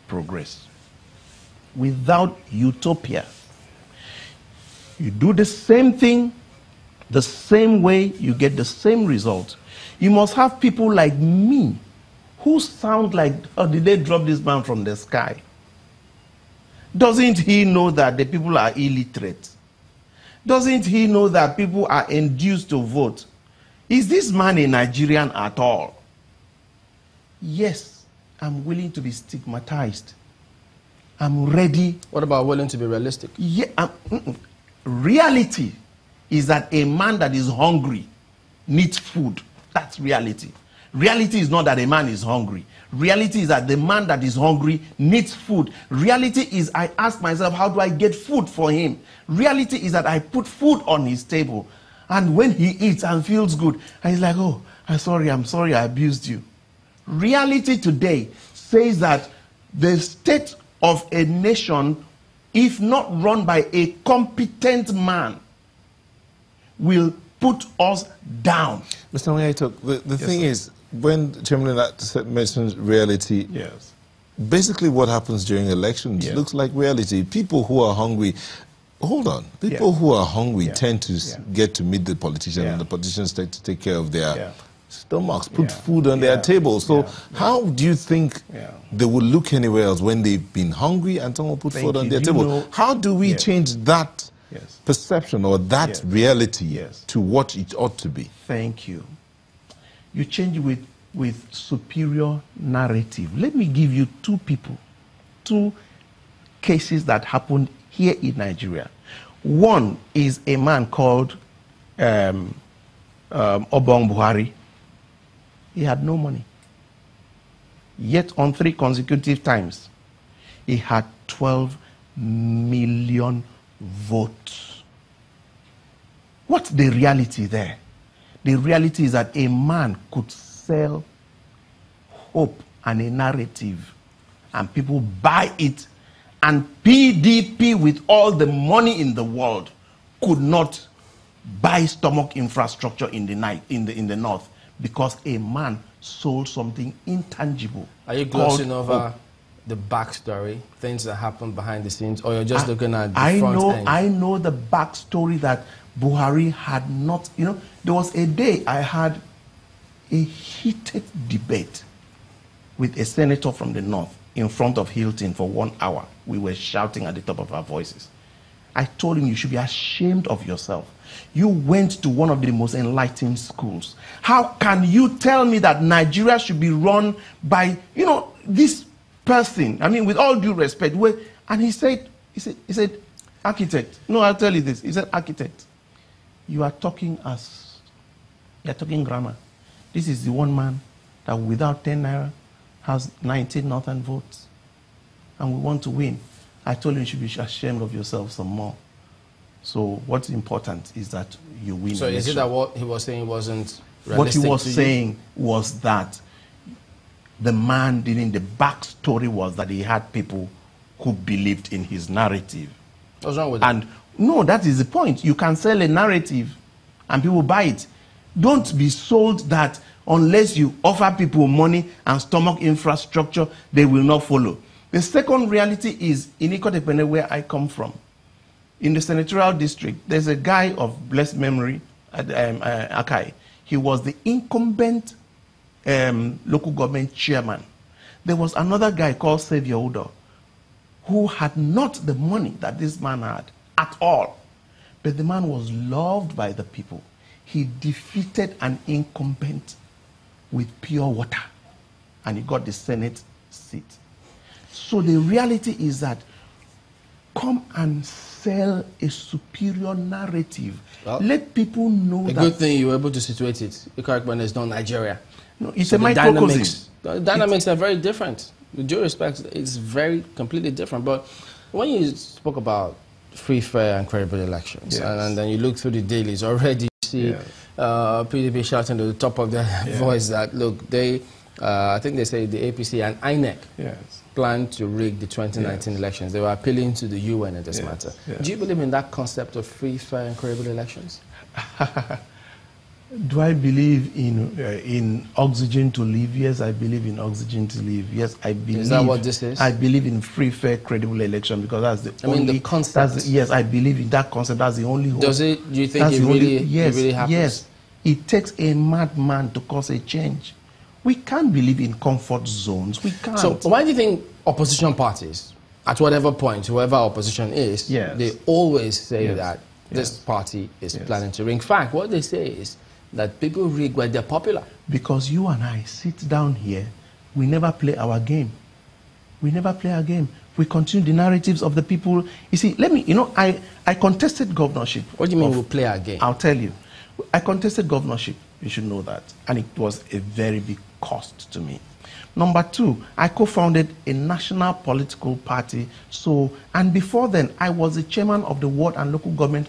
progress. Without utopia, you do the same thing, the same way, you get the same result. You must have people like me who sound like, oh, did they drop this man from the sky? Doesn't he know that the people are illiterate? Doesn't he know that people are induced to vote? Is this man a Nigerian at all? Yes, I'm willing to be stigmatized. I'm ready. What about willing to be realistic? Yeah, reality is that a man that is hungry needs food. That's reality. Reality is not that a man is hungry. Reality is that the man that is hungry needs food. Reality is I ask myself, how do I get food for him? Reality is that I put food on his table. And when he eats and feels good, and he's like, oh, I'm sorry, I abused you. Reality today says that the state of a nation, if not run by a competent man, will put us down. Mr. Etok, the thing is, when Chairman mentions reality, yes, basically what happens during elections looks like reality. People who are hungry, hold on, people who are hungry tend to get to meet the politician, and the politicians take to take care of their stomachs, put food on their table. So how do you think they will look anywhere else when they've been hungry and someone put food on their table? How do we change that perception or that reality to what it ought to be? Thank you. You change it with superior narrative. Let me give you two cases that happened here in Nigeria. One is a man called Obong Buhari. He had no money. Yet on 3 consecutive times, he had 12 million votes. What's the reality there? The reality is that a man could sell hope and a narrative, and people buy it, and PDP, with all the money in the world, could not buy stomach infrastructure in the north, because a man sold something intangible. Are you glossing over the backstory, things that happened behind the scenes, or you're just looking at the front end? I know the backstory that Buhari had not, there was a day I had a heated debate with a senator from the north in front of Hilton for 1 hour. We were shouting at the top of our voices. I told him, you should be ashamed of yourself. You went to one of the most enlightened schools. How can you tell me that Nigeria should be run by, this person? I mean, with all due respect. And he said, architect. No, I'll tell you this. He said, architect. You are talking grammar. This is the one man that without 10 naira has 19 northern votes. And we want to win. I told him you should be ashamed of yourself some more. So what's important is that you win. So is it that what he was saying wasn't realistic? What he was saying was that the man the backstory was that he had people who believed in his narrative. What's wrong with it? No, that is the point. You can sell a narrative and people buy it. Don't be sold that unless you offer people money and stomach infrastructure, they will not follow. The second reality is in Eko, where I come from. In the senatorial district, there's a guy of blessed memory, Akai. He was the incumbent local government chairman. There was another guy called Xavier Udo, who had not the money that this man had at all. But the man was loved by the people. He defeated an incumbent with pure water, and he got the Senate seat. So the reality is that come and sell a superior narrative. Well, let people know that. A good thing you were able to situate it. Eko is not Nigeria. No, it's a microcosm. The dynamics are very different. With due respect, it's completely different. But when you spoke about free, fair, and credible elections, and then you look through the dailies, already you see PDP shouting to the top of their voice that, look, I think they say the APC and INEC plan to rig the 2019 elections. They were appealing to the UN in this matter. Do you believe in that concept of free, fair, and credible elections? Do I believe in oxygen to live? Yes, I believe in oxygen to live. Yes, I believe. Is that what this is? I believe in free, fair, credible election because that's the only. I mean, the concept. Yes, I believe in that concept. That's the only hope. Does it? Do you think it really, yes, it really happens? Yes, it takes a madman to cause a change. We can't believe in comfort zones. We can't. So why do you think opposition parties, at whatever point, whoever opposition is, they always say that this party is planning to ring? In fact, what they say is that people rig when they're popular. Because you and I sit down here, we never play our game. We never play our game. We continue the narratives of the people. You see, I contested governorship. What do you mean we play our game? I'll tell you. I contested governorship. You should know that. And it was a very big cost to me. Number two, I co-founded a national political party. And before then, I was the chairman of the ward and local government